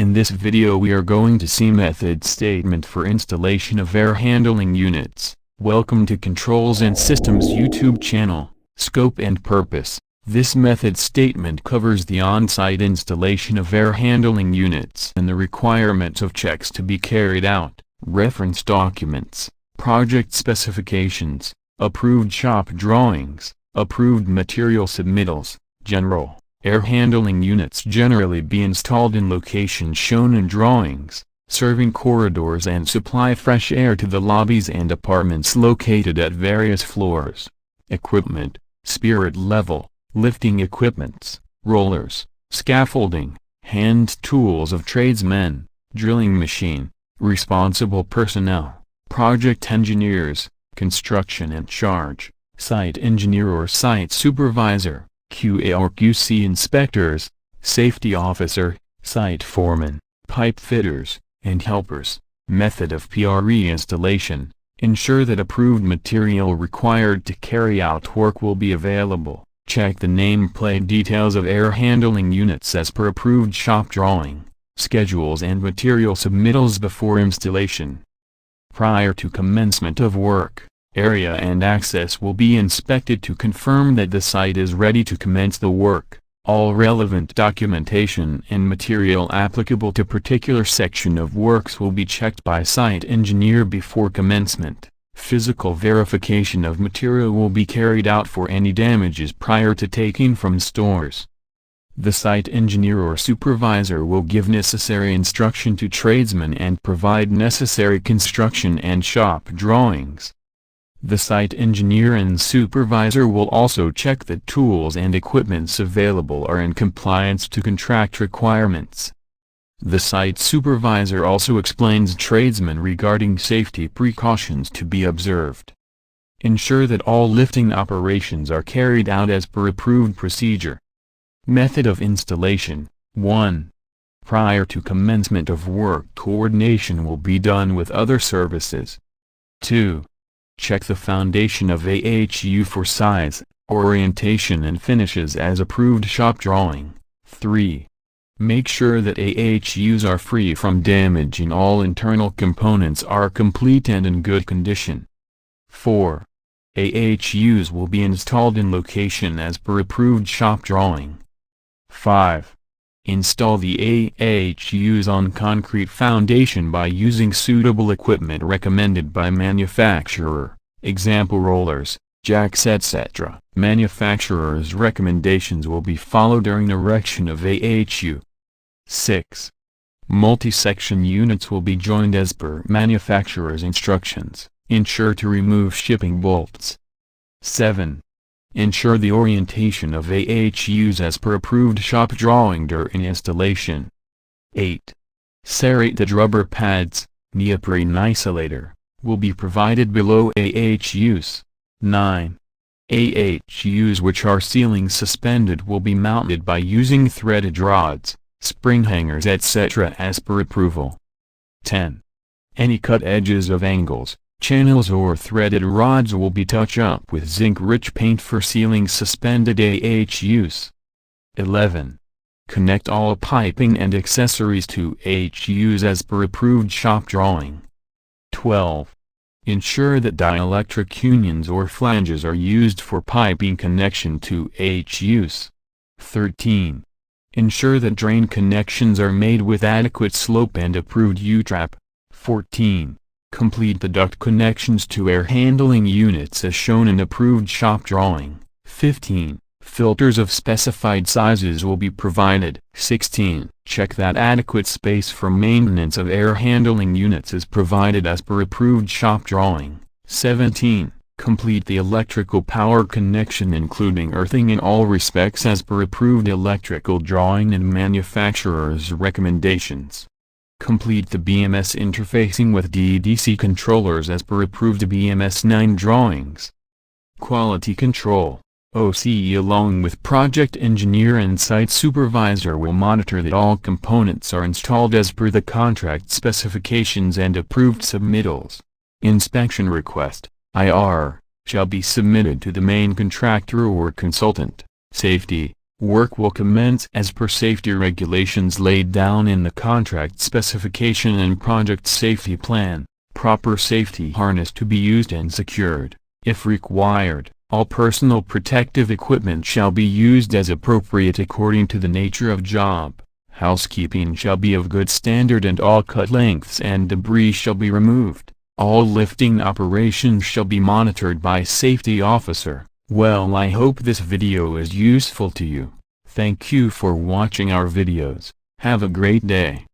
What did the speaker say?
In this video we are going to see method statement for installation of air handling units. Welcome to Controls and Systems YouTube channel. Scope and purpose. This method statement covers the on-site installation of air handling units and the requirements of checks to be carried out, reference documents, project specifications, approved shop drawings, approved material submittals, general. Air handling units generally be installed in locations shown in drawings, serving corridors and supply fresh air to the lobbies and apartments located at various floors. Equipment, spirit level, lifting equipments, rollers, scaffolding, hand tools of tradesmen, drilling machine, responsible personnel, project engineers, construction in charge, site engineer or site supervisor, QA or QC inspectors, safety officer, site foreman, pipe fitters, and helpers. Method of PRE installation. Ensure that approved material required to carry out work will be available. Check the nameplate details of air handling units as per approved shop drawing, schedules and material submittals before installation. Prior to commencement of work, area and access will be inspected to confirm that the site is ready to commence the work. All relevant documentation and material applicable to particular section of works will be checked by site engineer before commencement. Physical verification of material will be carried out for any damages prior to taking from stores. The site engineer or supervisor will give necessary instruction to tradesmen and provide necessary construction and shop drawings. The site engineer and supervisor will also check that tools and equipments available are in compliance to contract requirements. The site supervisor also explains tradesmen regarding safety precautions to be observed. Ensure that all lifting operations are carried out as per approved procedure. Method of installation. 1. Prior to commencement of work, coordination will be done with other services. 2. Check the foundation of AHU for size, orientation and finishes as approved shop drawing. 3. Make sure that AHUs are free from damage and all internal components are complete and in good condition. 4. AHUs will be installed in location as per approved shop drawing. 5. Install the AHUs on concrete foundation by using suitable equipment recommended by manufacturer, example rollers, jacks etc. Manufacturer's recommendations will be followed during erection of AHU. 6. Multi-section units will be joined as per manufacturer's instructions. Ensure to remove shipping bolts. 7. Ensure the orientation of AHUs as per approved shop drawing during installation. 8. Serrate the rubber pads, neoprene isolator, will be provided below AHUs. 9. AHUs which are ceiling suspended will be mounted by using threaded rods, spring hangers etc. as per approval. 10. Any cut edges of angles, channels or threaded rods will be touched up with zinc-rich paint for ceiling suspended AHUs. 11. Connect all piping and accessories to AHUs as per approved shop drawing. 12. Ensure that dielectric unions or flanges are used for piping connection to AHUs. 13. Ensure that drain connections are made with adequate slope and approved U-trap. 14. Complete the duct connections to air handling units as shown in approved shop drawing. 15. Filters of specified sizes will be provided. 16. Check that adequate space for maintenance of air handling units is provided as per approved shop drawing. 17. Complete the electrical power connection including earthing in all respects as per approved electrical drawing and manufacturer's recommendations. Complete the BMS interfacing with DDC controllers as per approved BMS 9 drawings. Quality control. OCE along with project engineer and site supervisor will monitor that all components are installed as per the contract specifications and approved submittals. Inspection request, IR, shall be submitted to the main contractor or consultant. Safety, Work will commence as per safety regulations laid down in the contract specification and project safety plan. Proper safety harness to be used and secured. If required, all personal protective equipment shall be used as appropriate according to the nature of job. Housekeeping shall be of good standard and all cut lengths and debris shall be removed. All lifting operations shall be monitored by safety officer. Well, I hope this video is useful to you. Thank you for watching our videos. Have a great day.